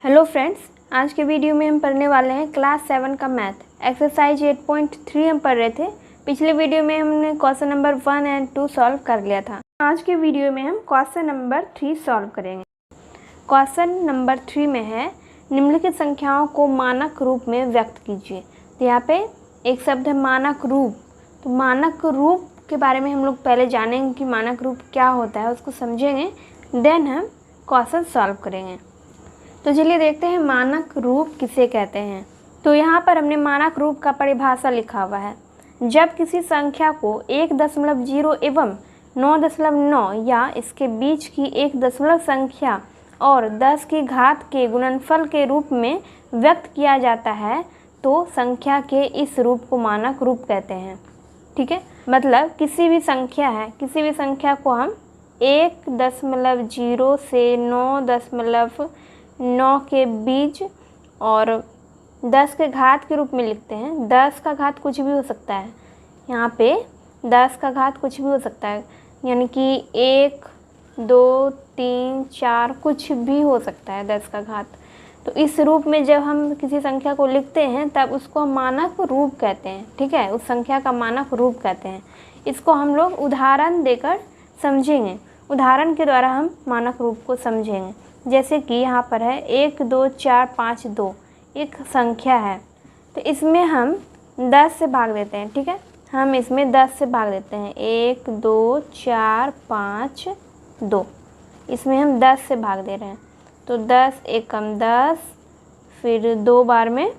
Hello friends, आज के video में हम पढ़ने वाले हैं क्लास 7 का मैथ एक्सरसाइज 8.3 हम पढ़ रहे थे। पिछले वीडियो में हमने क्वेश्चन नंबर 1 और 2 सॉल्व कर लिया था। आज के वीडियो में हम क्वेश्चन नंबर 3 सॉल्व करेंगे। क्वेश्चन नंबर 3 में है निम्नलिखित संख्याओं को मानक रूप में व्यक्त कीजिए। तो यहाँ पे एक शब्द है मानक रूप। तो मानक रूप के बारे में हम लोग पहले जानेंगे कि मानक रूप क्या होता है, उसको समझेंगे, देन हम क्वेश्चन सॉल्व करेंगे। तो चलिए देखते हैं मानक रूप किसे कहते हैं। तो यहाँ पर हमने मानक रूप का परिभाषा लिखा हुआ है। जब किसी संख्या को 1.0 एवं 9.9 या इसके बीच की एक दशमलव संख्या और 10 की घात के गुणनफल के रूप में व्यक्त किया जाता है तो संख्या के इस रूप को मानक रूप कहते हैं। ठीक है, मतलब किसी भी संख्या है, किसी भी संख्या को हम 1.0 से 9.9 के बीच और 10 के घात के रूप में लिखते हैं। 10 का घात कुछ भी हो सकता है, यहाँ पे 10 का घात कुछ भी हो सकता है, यानी कि 1, 2, 3, 4 कुछ भी हो सकता है 10 का घात। तो इस रूप में जब हम किसी संख्या को लिखते हैं तब उसको हम मानक रूप कहते हैं। ठीक है, उस संख्या का मानक रूप कहते हैं। इसको हम लोग उदाहरण देकर समझेंगे। उदाहरण के द्वारा हम मानक रूप को समझेंगे। जैसे कि यहाँ पर है 1, 2, 4, 5, 2 एक संख्या है, तो इसमें हम 10 से भाग देते हैं। ठीक है, हम इसमें 10 से भाग देते हैं। 1, 2, 4, 5, 2 इसमें हम 10 से भाग दे रहे हैं। तो 10 एकम 10, फिर 2 बार में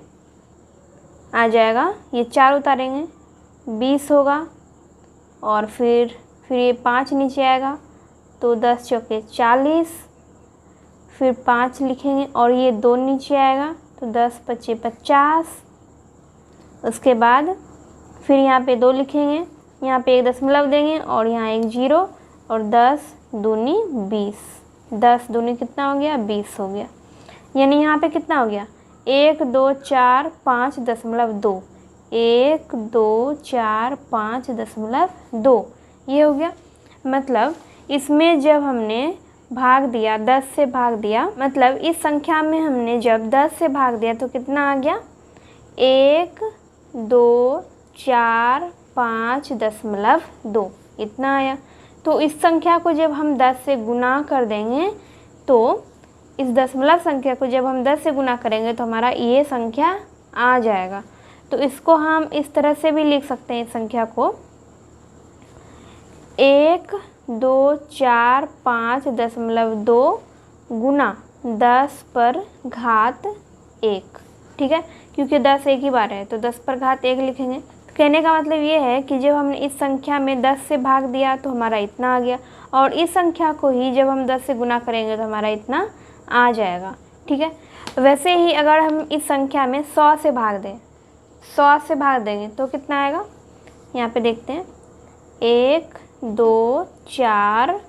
आ जाएगा, ये 4 उतारेंगे 20 होगा, और फिर ये 5 नीचे आएगा तो 10 चौके 40, फिर 5 लिखेंगे और ये 2 नीचे आएगा तो 10 पच्चे 50। उसके बाद फिर यहाँ पे 2 लिखेंगे, यहाँ पे एक दशमलव देंगे और यहाँ एक 0, और 10 दूनी 20। 10 दूनी कितना हो गया? 20 हो गया। यानी यहाँ पे कितना हो गया? 1, 2, 4, 5.2 1, 2, 4, 5.2 ये हो गया। मतलब इसमें जब हमने भाग दिया, 10 से भाग दिया, मतलब इस संख्या में हमने जब 10 से भाग दिया तो कितना आ गया? 1, 2, 4, 5.2 इतना आया। तो इस संख्या को जब हम 10 से गुना कर देंगे, तो इस दशमलव संख्या को जब हम 10 से गुना करेंगे तो हमारा ये संख्या आ जाएगा। तो इसको हम इस तरह से भी लिख सकते हैं, इस संख्या को 1, 2, 4, 5.2 गुना 10 पर घात 1। ठीक है, क्योंकि 10 एक ही बार है तो 10 पर घात 1 लिखेंगे। तो कहने का मतलब ये है कि जब हमने इस संख्या में 10 से भाग दिया तो हमारा इतना आ गया, और इस संख्या को ही जब हम 10 से गुना करेंगे तो हमारा इतना आ जाएगा। ठीक है, वैसे ही अगर हम इस संख्या में 100 से भाग दें, 100 से भाग देंगे तो कितना आएगा? यहाँ पे देखते हैं 1, 2, 4,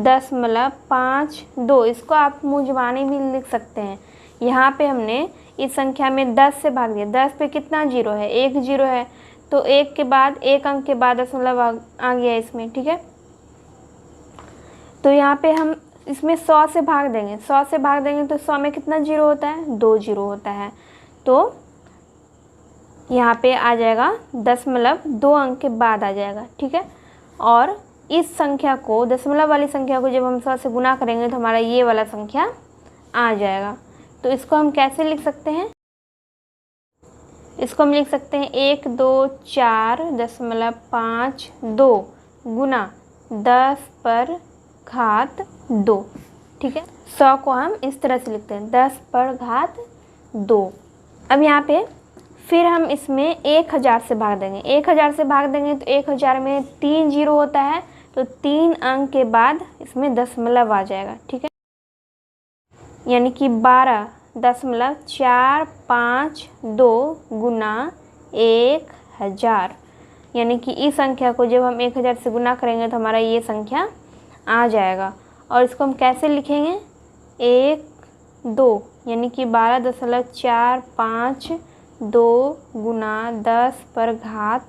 10.5 इसको आप मुंजवानी भी लिख सकते हैं। यहाँ पे हमने इस संख्या में 10 से भाग दिया, 10 पे कितना 0 है? 1 0 है, तो 1 के बाद, 1 अंक के बाद दशमलव आ गया इसमें। ठीक है, तो यहाँ पे हम इसमें 100 से भाग देंगे, 100 से भाग देंगे तो 100 में कितना 0 होता है? 2 0 होता है। तो यहाँ पे आ जाएगा 0.2 अंक के बाद आ जाएगा। ठीक है, और इस संख्या को, दशमलव वाली संख्या को जब हम 100 से गुना करेंगे तो हमारा ये वाला संख्या आ जाएगा। तो इसको हम कैसे लिख सकते हैं? इसको हम लिख सकते हैं 1, 2, 4.52 गुना 10 पर घात 2। ठीक है, 100 को हम इस तरह से लिखते हैं 10 पर घात 2। अब यहाँ पे फिर हम इसमें 1000 से भाग देंगे। 1000 से भाग देंगे तो 1000 में 3 0 होता है, तो 3 अंक के बाद इसमें दशमलव आ जाएगा। ठीक है, यानी कि 12.452 गुना 1000, यानी कि इस संख्या को जब हम 1000 से गुना करेंगे तो हमारा ये संख्या आ जाएगा। और इसको हम कैसे लिखेंगे? 1, 2 यानी कि 12.452 गुना 10 पर घात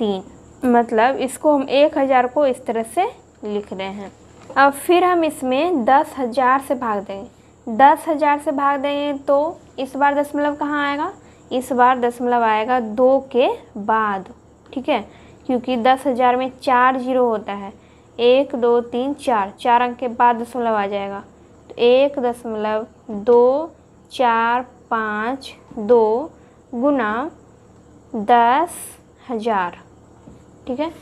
3। मतलब इसको हम 1000 को इस तरह से लिख रहे हैं। अब फिर हम इसमें 10,000 से भाग देंगे। 10,000 से भाग देंगे तो इस बार दशमलव कहाँ आएगा, इस बार दशमलव आएगा 2 के बाद, ठीक है, क्योंकि 10,000 में 4 जीरो होता है, 1 2 3 4, 4 अंक के बाद दशमलव आ जाएगा, तो 1.2452 गुना 10,000, ठीक है।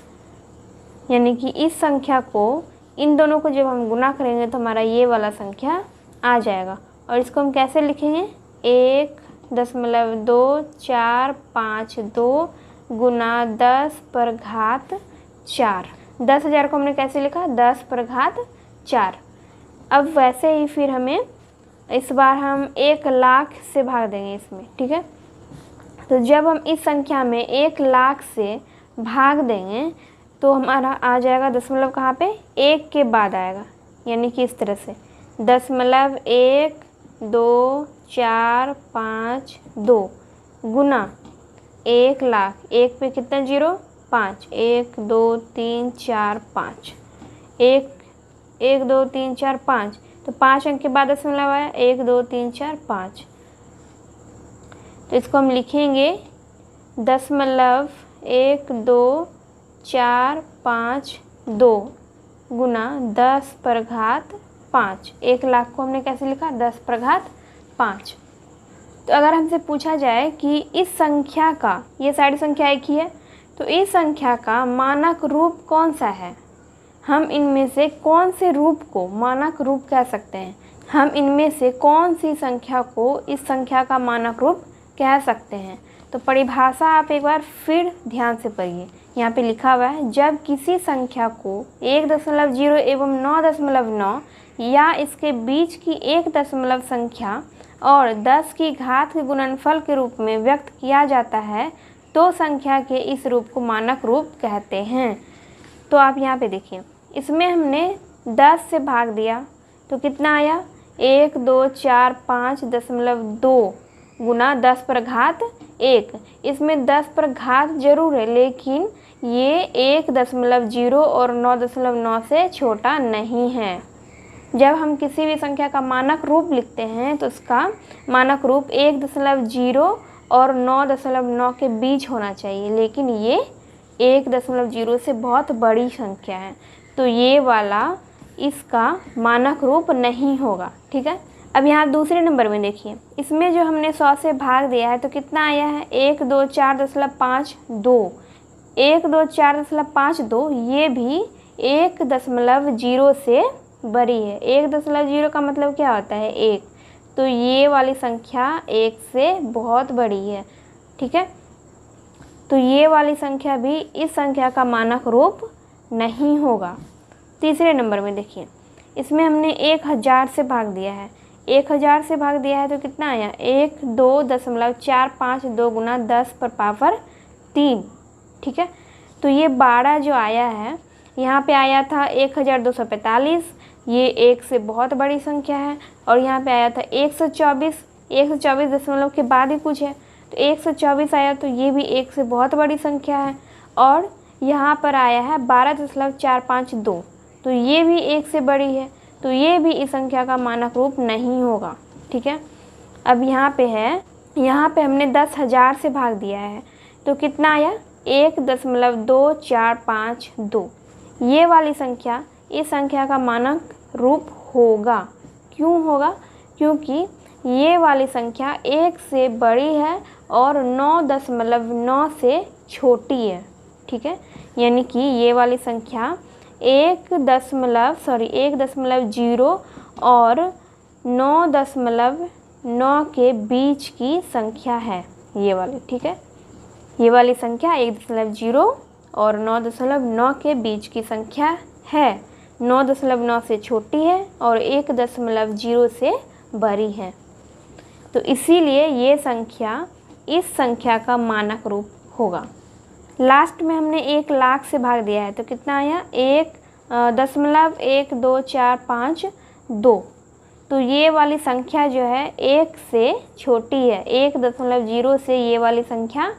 यानी कि इस संख्या को, इन दोनों को जब हम गुना करेंगे तो हमारा ये वाला संख्या आ जाएगा। और इसको हम कैसे लिखेंगे, 1.2452 गुना 10⁻⁴। 10,000 को हमने कैसे लिखा, 10⁻⁴। अब वैसे ही फिर हमें इस बार हम 1,00,000 से भाग देंगे इसमें, ठीक है। तो जब हम इस संख्या में 1,00,000 से भाग देंगे तो हमारा आ जाएगा दशमलव कहाँ पे, 1 के बाद आएगा, यानी कि इस तरह से 0.12452 गुना 1,00,000, 1 पे कितना जीरो, 5, 1 2 3 4 5, 1 2 3 4 5, तो 5 अंक के बाद दशमलव आया, 1 2 3 4 5, तो इसको हम लिखेंगे 0.1245 गुना 10⁻⁵। 1,00,000 को हमने कैसे लिखा, 10⁻⁵। तो अगर हमसे पूछा जाए कि इस संख्या का, ये सारी संख्या एक ही है, तो इस संख्या का मानक रूप कौन सा है, हम इनमें से कौन से रूप को मानक रूप कह सकते हैं, हम इनमें से कौन सी संख्या को इस संख्या का मानक रूप कह सकते हैं। तो परिभाषा आप एक बार फिर ध्यान से पढ़िए, यहाँ पे लिखा हुआ है, जब किसी संख्या को 1.0 एवं 9.9 या इसके बीच की एक दशमलव संख्या और 10 की घात के गुणनफल के रूप में व्यक्त किया जाता है तो संख्या के इस रूप को मानक रूप कहते हैं। तो आप यहाँ पे देखिए, इसमें हमने 10 से भाग दिया तो कितना आया, 1.245.2 गुना 10⁻1। इसमें 10 जरूर है, लेकिन ये 1.0 और 9.9 से छोटा नहीं है। जब हम किसी भी संख्या का मानक रूप लिखते हैं तो उसका मानक रूप 1.0 और 9.9 के बीच होना चाहिए, लेकिन ये 1.0 से बहुत बड़ी संख्या है, तो ये वाला इसका मानक रूप नहीं होगा, ठीक है। अब यहाँ दूसरे नंबर में देखिए, इसमें जो हमने 100 से भाग दिया है तो कितना आया है, 124.52। 124.52 ये भी 1.0 से बड़ी है। 1.0 का मतलब क्या होता है, 1, तो ये वाली संख्या 1 से बहुत बड़ी है, ठीक है। तो ये वाली संख्या भी इस संख्या का मानक रूप नहीं होगा। तीसरे नंबर में देखिए, इसमें हमने 1,000 से भाग दिया है। 1,000 से भाग दिया है तो कितना आया, 1.2452 गुना 10⁻3, ठीक है। तो ये 12 जो आया है, यहाँ पे आया था 1,245, ये 1 से बहुत बड़ी संख्या है, और यहाँ पे आया था 124, 124 दशमलव के बाद ही कुछ है, तो 124 आया, तो ये भी 1 से बहुत बड़ी संख्या है। और यहाँ पर आया है 12.452, तो ये भी 1 से बड़ी है, तो ये भी इस संख्या का मानक रूप नहीं होगा, ठीक है। अब यहाँ पे है, यहाँ पे हमने 10,000 से भाग दिया है तो कितना आया, 1.2452। ये वाली संख्या इस संख्या का मानक रूप होगा। क्यों होगा, क्योंकि ये वाली संख्या 1 से बड़ी है और 9.9 से छोटी है, ठीक है। यानी कि ये वाली संख्या 1.0 और 9.9 के बीच की संख्या है ये वाली, ठीक है। ये वाली संख्या 1.0 और 9.9 के बीच की संख्या है, 9.9 से छोटी है और 1.0 से बड़ी है, तो इसीलिए ये संख्या इस संख्या का मानक रूप होगा। लास्ट में हमने 1,00,000 से भाग दिया है तो कितना आया, 1.12452। तो ये वाली संख्या जो है 1 से छोटी है, 1.0 से ये वाली संख्या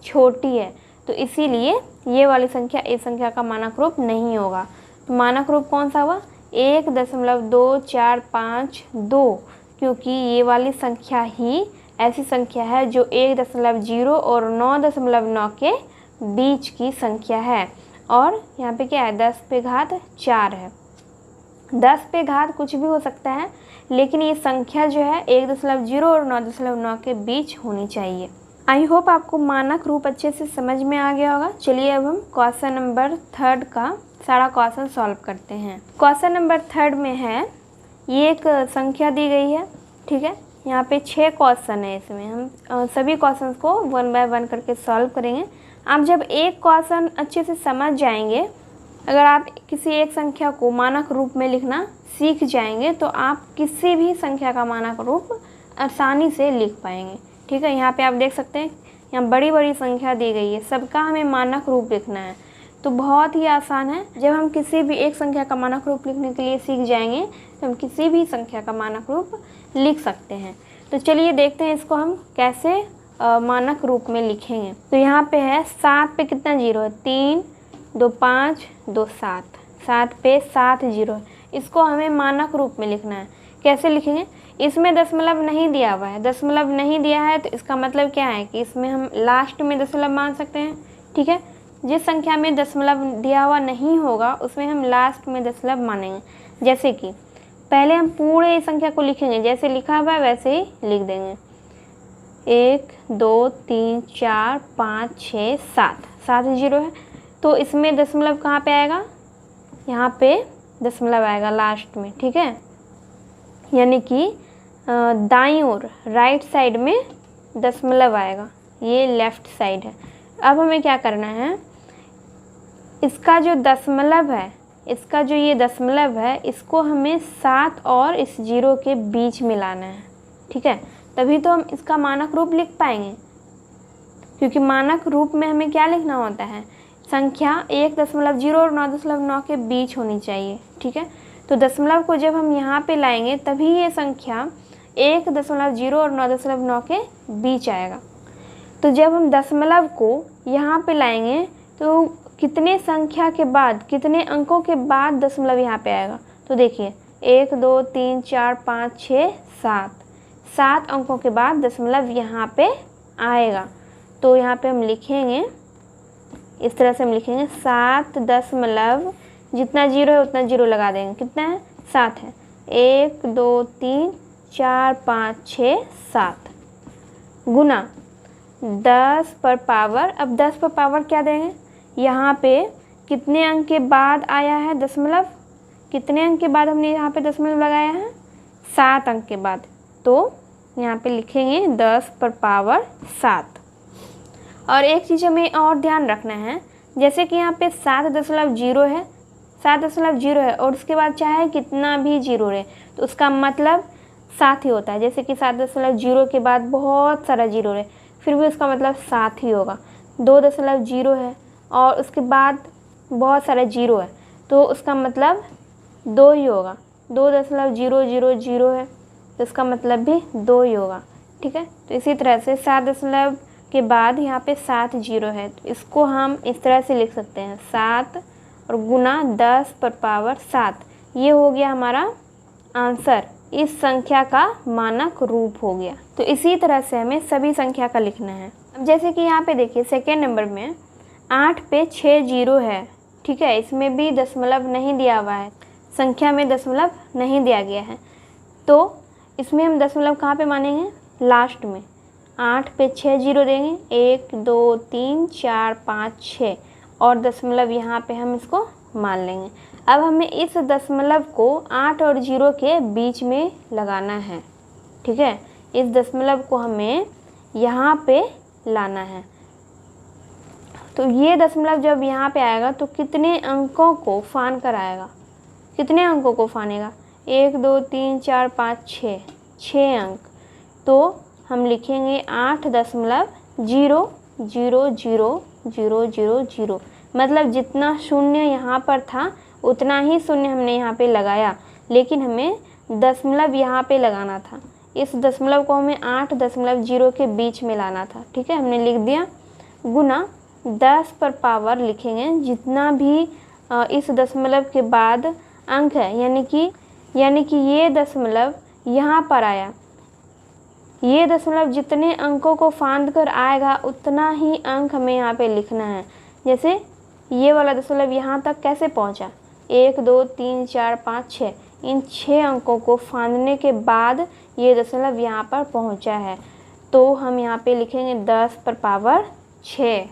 छोटी है, तो इसीलिए ये वाली संख्या इस संख्या का मानक रूप नहीं होगा। तो मानक रूप कौन सा हुआ, 1.2452, क्योंकि ये वाली संख्या ही ऐसी संख्या है जो 1.0 और 9.9 के बीच की संख्या है। और यहाँ पे क्या है, 10 पे घात 4 है। 10 पे घात कुछ भी हो सकता है, लेकिन ये संख्या जो है 1.0 और 9.9 के बीच होनी चाहिए। आई होप आपको मानक रूप अच्छे से समझ में आ गया होगा। चलिए अब हम क्वेश्चन नंबर 3 का सारा क्वेश्चन सॉल्व करते हैं। क्वेश्चन नंबर 3 में है, ये एक संख्या दी गई है, ठीक है। यहाँ पे 6 क्वेश्चन है, इसमें हम सभी क्वेश्चन को 1 बाय 1 करके सॉल्व करेंगे। आप जब एक क्वेश्चन अच्छे से समझ जाएंगे, अगर आप किसी एक संख्या को मानक रूप में लिखना सीख जाएंगे तो आप किसी भी संख्या का मानक रूप आसानी से लिख पाएंगे, ठीक है। यहाँ पे आप देख सकते हैं, यहाँ बड़ी बड़ी संख्या दी गई है, सबका हमें मानक रूप लिखना है, तो बहुत ही आसान है। जब हम किसी भी एक संख्या का मानक रूप लिखने के लिए सीख जाएंगे तो हम किसी भी संख्या का मानक रूप लिख सकते हैं। तो चलिए देखते हैं इसको हम कैसे मानक रूप में लिखेंगे। तो यहाँ पे है 7 पे कितना जीरो है, 3 2 5 2 7, 7 पे 7 जीरो है। इसको हमें मानक रूप में लिखना है। कैसे लिखेंगे, इसमें दशमलव नहीं दिया हुआ है, दशमलव नहीं दिया है तो इसका मतलब क्या है कि इसमें हम लास्ट में दशमलव मान सकते हैं, ठीक है। जिस संख्या में दशमलव दिया हुआ नहीं होगा उसमें हम लास्ट में दशमलव मानेंगे। जैसे कि पहले हम पूरे संख्या को लिखेंगे, जैसे लिखा हुआ है वैसे ही लिख देंगे। 1 2 3 4 5 6 7, 7 जीरो है, तो इसमें दशमलव कहाँ पे आएगा, यहाँ पे दशमलव आएगा लास्ट में, ठीक है। यानी कि दाईं ओर राइट साइड में दशमलव आएगा, ये लेफ्ट साइड है। अब हमें क्या करना है, इसका जो दशमलव है, इसका जो ये दशमलव है, इसको हमें 7 और इस जीरो के बीच में लाना है, ठीक है। तभी तो हम इसका मानक रूप लिख पाएंगे, क्योंकि मानक रूप में हमें क्या लिखना होता है, संख्या 1.0 और 9.9 के बीच होनी चाहिए, ठीक है। तो दशमलव को जब हम यहाँ पे लाएंगे तभी ये संख्या 1.0 और 9.9 के बीच आएगा। तो जब हम दशमलव को यहाँ पे लाएंगे तो कितने संख्या के बाद, कितने अंकों के बाद दशमलव यहाँ पे आएगा, तो देखिए 1 2 3 4 5 6 7, 7 अंकों के बाद दशमलव यहाँ पे आएगा। तो यहाँ पे हम लिखेंगे, इस तरह से हम लिखेंगे 7 दशमलव, जितना जीरो है उतना जीरो लगा देंगे, कितना है 7 है, 1 2 3 4 5 6 7 गुना 10 पर पावर। अब 10 पर पावर क्या देंगे, यहाँ पे कितने अंक के बाद आया है दशमलव, कितने अंक के बाद हमने यहाँ पे दशमलव लगाया है, 7 अंक के बाद, तो यहाँ पे लिखेंगे 10 पर पावर 7। और एक चीज़ हमें और ध्यान रखना है, जैसे कि यहाँ पे 7.0 है, 7.0 है और उसके बाद चाहे कितना भी जीरो रहे तो उसका मतलब 7 ही होता है। जैसे कि 7.0 के बाद बहुत सारा जीरो रहे फिर भी उसका मतलब 7 ही होगा। 2.0 है और उसके बाद बहुत सारा जीरो है तो उसका मतलब 2 ही होगा। 2.000 है तो इसका मतलब भी 2 ही होगा, ठीक है। तो इसी तरह से 7 दशमलव के बाद यहाँ पे 7 जीरो है तो इसको हम इस तरह से लिख सकते हैं, 7 और गुना 10 पर पावर 7। ये हो गया हमारा आंसर, इस संख्या का मानक रूप हो गया। तो इसी तरह से हमें सभी संख्या का लिखना है। अब जैसे कि यहाँ पे देखिए सेकेंड नंबर में 8 पे 6 जीरो है, ठीक है, इसमें भी दशमलव नहीं दिया हुआ है, संख्या में दशमलव नहीं दिया गया है, तो इसमें हम दशमलव कहाँ पे मानेंगे, लास्ट में। 8 पे 6 जीरो देंगे, 1 2 3 4 5 6 और दशमलव यहाँ पे हम इसको मान लेंगे। अब हमें इस दशमलव को 8 और 0 के बीच में लगाना है, ठीक है। इस दशमलव को हमें यहाँ पे लाना है। तो ये दशमलव जब यहाँ पे आएगा तो कितने अंकों को फान कर आएगा, कितने अंकों को फानेगा, 1 2 3 4 5 6, 6 अंक। तो हम लिखेंगे 8.0000000, मतलब जितना शून्य यहाँ पर था उतना ही शून्य हमने यहाँ पे लगाया, लेकिन हमें दशमलव यहाँ पे लगाना था। इस दशमलव को हमें 8.0 के बीच में लाना था, ठीक है, हमने लिख दिया। गुना 10 पर पावर लिखेंगे जितना भी इस दशमलव के बाद अंक है, यानी कि ये दशमलव यहाँ पर आया। ये दशमलव जितने अंकों को फांद कर आएगा उतना ही अंक हमें यहाँ पे लिखना है। जैसे ये वाला दशमलव यहाँ तक कैसे पहुँचा, 1 2 3 4 5 6, इन 6 अंकों को फांदने के बाद ये दशमलव यहाँ पर पहुँचा है। तो हम यहाँ पे लिखेंगे 10 पर पावर 6।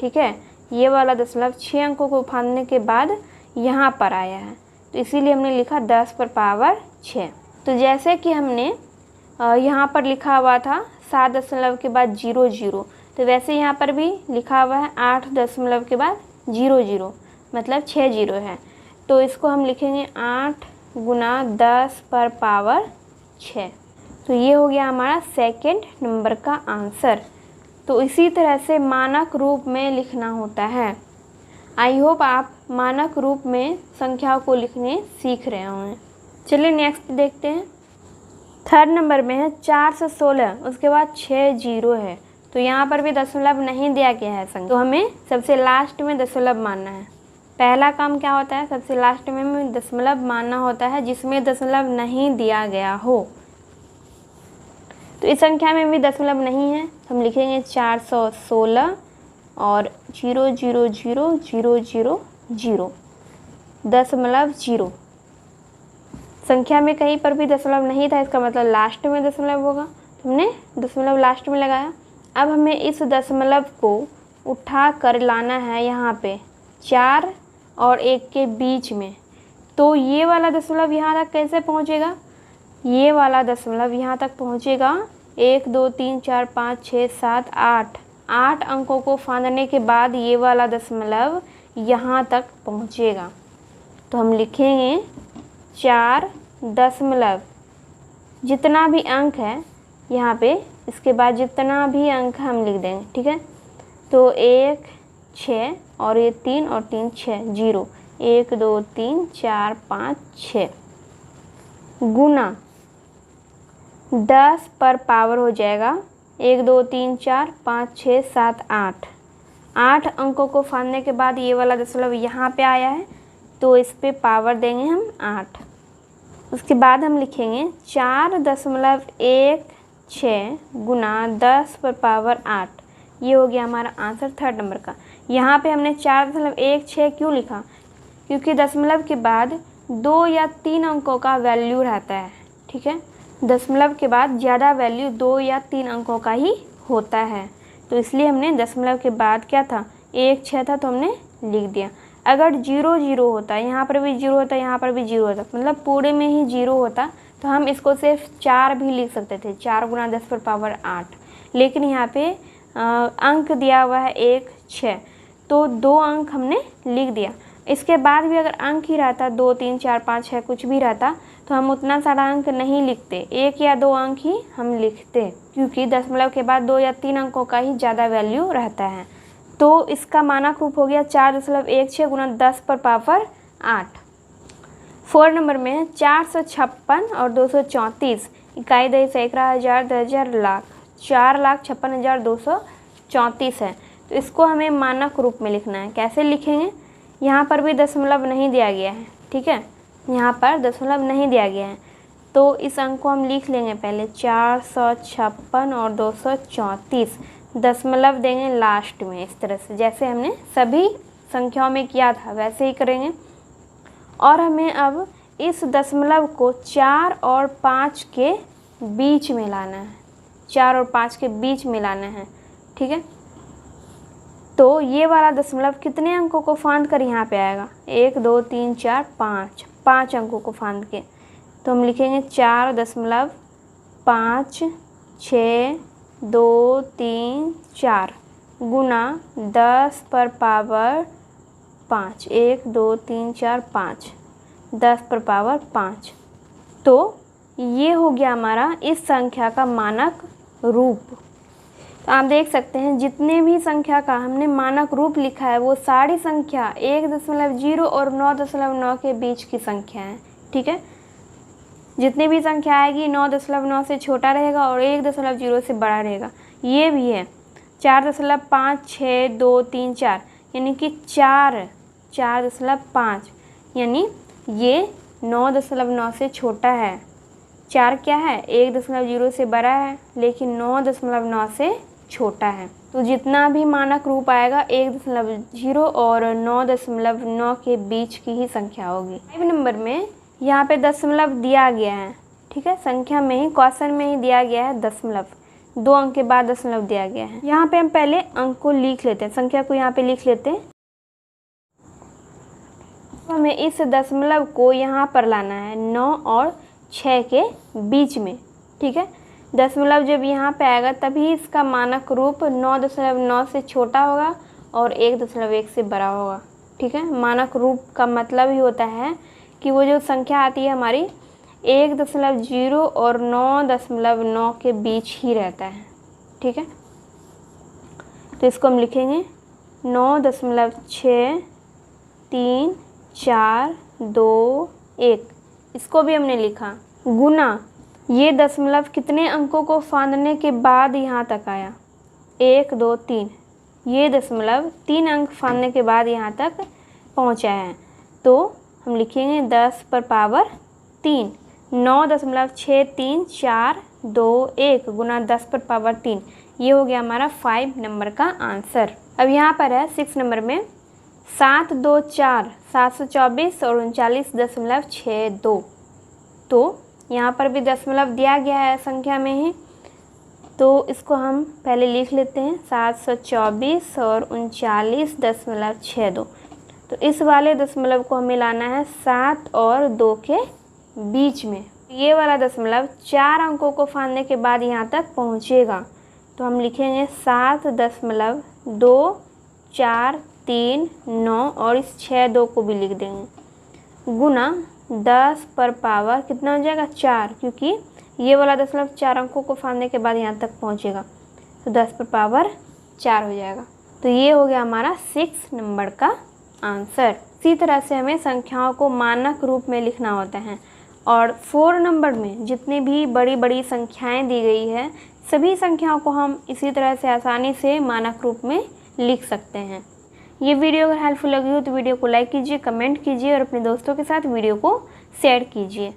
ठीक है, ये वाला दशमलव 6 अंकों को फांदने के बाद यहाँ पर आया है, तो इसीलिए हमने लिखा 10 पर पावर 6। तो जैसे कि हमने यहाँ पर लिखा हुआ था 7 दशमलव के बाद 0 0, तो वैसे यहाँ पर भी लिखा हुआ है 8 दशमलव के बाद 0 0, मतलब 6 0 है। तो इसको हम लिखेंगे 8 गुना 10 पर पावर 6। तो ये हो गया हमारा सेकंड नंबर का आंसर। तो इसी तरह से मानक रूप में लिखना होता है। आई होप आप मानक रूप में संख्याओं को लिखने सीख रहे होंगे। चलिए नेक्स्ट देखते हैं। थर्ड नंबर में है 4 से 16, उसके बाद 6 0 है। तो यहाँ पर भी दशमलव नहीं दिया गया है संख्या, तो हमें सबसे लास्ट में दशमलव मानना है। पहला काम क्या होता है, सबसे लास्ट में हमें दशमलव मानना होता है जिसमें दशमलव नहीं दिया गया हो। तो इस संख्या में भी दशमलव नहीं है, हम लिखेंगे 416 और 0 0 0 0 0 0 दशमलव 0। संख्या में कहीं पर भी दशमलव नहीं था, इसका मतलब लास्ट में दशमलव होगा, तो हमने दशमलव लास्ट में लगाया। अब हमें इस दशमलव को उठा कर लाना है यहाँ पे 4 और 1 के बीच में। तो ये वाला दशमलव यहाँ तक कैसे पहुँचेगा, ये वाला दशमलव यहाँ तक पहुँचेगा 1 2 3 4 5 6 7 8 अंकों को फांदने के बाद ये वाला दशमलव यहाँ तक पहुँचेगा। तो हम लिखेंगे 4 दशमलव जितना भी अंक है यहाँ पे, इसके बाद जितना भी अंक हम लिख देंगे। ठीक है, तो 1 6 और ये 3 और 3 6 0 1 2 3 4 5 6 गुना 10 पर पावर हो जाएगा 1 2 3 4 5 6 7 8 अंकों को फांदने के बाद ये वाला दशमलव यहाँ पे आया है, तो इस पे पावर देंगे हम 8। उसके बाद हम लिखेंगे 4.16 गुना 10 पर पावर 8। ये हो गया हमारा आंसर थर्ड नंबर का। यहाँ पे हमने 4.16 क्यों लिखा, क्योंकि दशमलव के बाद 2 या 3 अंकों का वैल्यू रहता है। ठीक है, दशमलव के बाद ज़्यादा वैल्यू 2 या 3 अंकों का ही होता है, तो इसलिए हमने दशमलव के बाद क्या था 1 6 था, तो हमने लिख दिया। अगर 0 0 होता, यहाँ पर भी 0 होता, यहाँ पर भी 0 होता, मतलब पूरे में ही 0 होता, तो हम इसको सिर्फ 4 भी लिख सकते थे, 4 गुना 10 पर पावर 8। लेकिन यहाँ पे अंक दिया हुआ है 1 6, तो 2 अंक हमने लिख दिया। इसके बाद भी अगर अंक ही रहता 2 3 4 5 6 कुछ भी रहता, तो हम उतना सारा अंक नहीं लिखते, 1 या 2 अंक ही हम लिखते, क्योंकि दशमलव के बाद 2 या 3 अंकों का ही ज़्यादा वैल्यू रहता है। तो इसका मानक रूप हो गया 4.16 गुना 10 पर पावर 8। 4 नंबर में है 456 और 234, इकाई दही सैकड़ा हज़ार 10,000 लाख, 4,56,234 है। तो इसको हमें मानक रूप में लिखना है। कैसे लिखेंगे, यहाँ पर भी दशमलव नहीं दिया गया है। ठीक है, यहाँ पर दशमलव नहीं दिया गया है, तो इस अंक को हम लिख लेंगे पहले 456 और 234, दशमलव देंगे लास्ट में। इस तरह से जैसे हमने सभी संख्याओं में किया था वैसे ही करेंगे। और हमें अब इस दशमलव को 4 और 5 के बीच में लाना है, 4 और 5 के बीच में लाना है। ठीक है, तो ये वाला दशमलव कितने अंकों को फांद कर यहाँ पे आएगा, 1 2 3 4 5 अंकों को फांद के, तो हम लिखेंगे 4.5 6 2 3 4 गुना 10 पर पावर 5, 1 2 3 4 5, 10 पर पावर 5। तो ये हो गया हमारा इस संख्या का मानक रूप। तो आप देख सकते हैं जितने भी संख्या का हमने मानक रूप लिखा है वो सारी संख्या 1.0 और 9.9 के बीच की संख्या है। ठीक है, जितनी भी संख्या आएगी 9.9 से छोटा रहेगा और 1.0 से बड़ा रहेगा। ये भी है 4.5 6 2 3 4, यानी कि 4.5, यानी ये 9.9 से छोटा है। 4 क्या है 1.0 से बड़ा है, लेकिन 9.9 से छोटा है। तो जितना भी मानक रूप आएगा 1.0 और 9.9 के बीच की ही संख्या होगी। 5 नंबर में यहाँ पे दशमलव दिया गया है, ठीक है, संख्या में ही, क्वेश्चन में ही दिया गया है दशमलव, 2 अंक के बाद दशमलव दिया गया है। यहाँ पे हम पहले अंक को लिख लेते हैं, संख्या को यहाँ पे लिख लेते हैं। हमें इस दशमलव को यहाँ पर लाना है 9 और 6 के बीच में, ठीक है। दशमलव जब यहाँ पे आएगा तभी इसका मानक रूप 9.9 से छोटा होगा और 1.1 से बड़ा होगा, ठीक है। मानक रूप का मतलब ही होता है कि वो जो संख्या आती है हमारी 1.0 और 9.9 के बीच ही रहता है, ठीक है। तो इसको हम लिखेंगे 9.63421। इसको भी हमने लिखा गुना, ये दशमलव कितने अंकों को फाँदने के बाद यहाँ तक आया 1 2 3, ये दशमलव 3 अंक फाँदने के बाद यहाँ तक पहुँचा है। तो हम लिखेंगे 10 पर पावर 3, 9.63421 गुना 10 पर पावर 3। ये हो गया हमारा 5 नंबर का आंसर। अब यहाँ पर है 6 नंबर में 7 2 4 724 और 39.62। तो यहाँ पर भी दशमलव दिया गया है संख्या में ही, तो इसको हम पहले लिख लेते हैं 724 और 39.62। तो इस वाले दशमलव को हमें लाना है 7 और 2 के बीच में। ये वाला दशमलव 4 अंकों को फाँदने के बाद यहाँ तक पहुँचेगा। तो हम लिखेंगे 7.2439 और इस 6 2 को भी लिख देंगे गुना 10 पर पावर कितना हो जाएगा 4, क्योंकि ये वाला दशमलव 4 अंकों को फाँदने के बाद यहाँ तक पहुँचेगा, तो 10 पर पावर 4 हो जाएगा। तो ये हो गया हमारा 6 नंबर का आंसर। इसी तरह से हमें संख्याओं को मानक रूप में लिखना होता है। और 4 नंबर में जितनी भी बड़ी बड़ी संख्याएं दी गई है, सभी संख्याओं को हम इसी तरह से आसानी से मानक रूप में लिख सकते हैं। ये वीडियो अगर हेल्पफुल लगी हो तो वीडियो को लाइक कीजिए, कमेंट कीजिए और अपने दोस्तों के साथ वीडियो को शेयर कीजिए।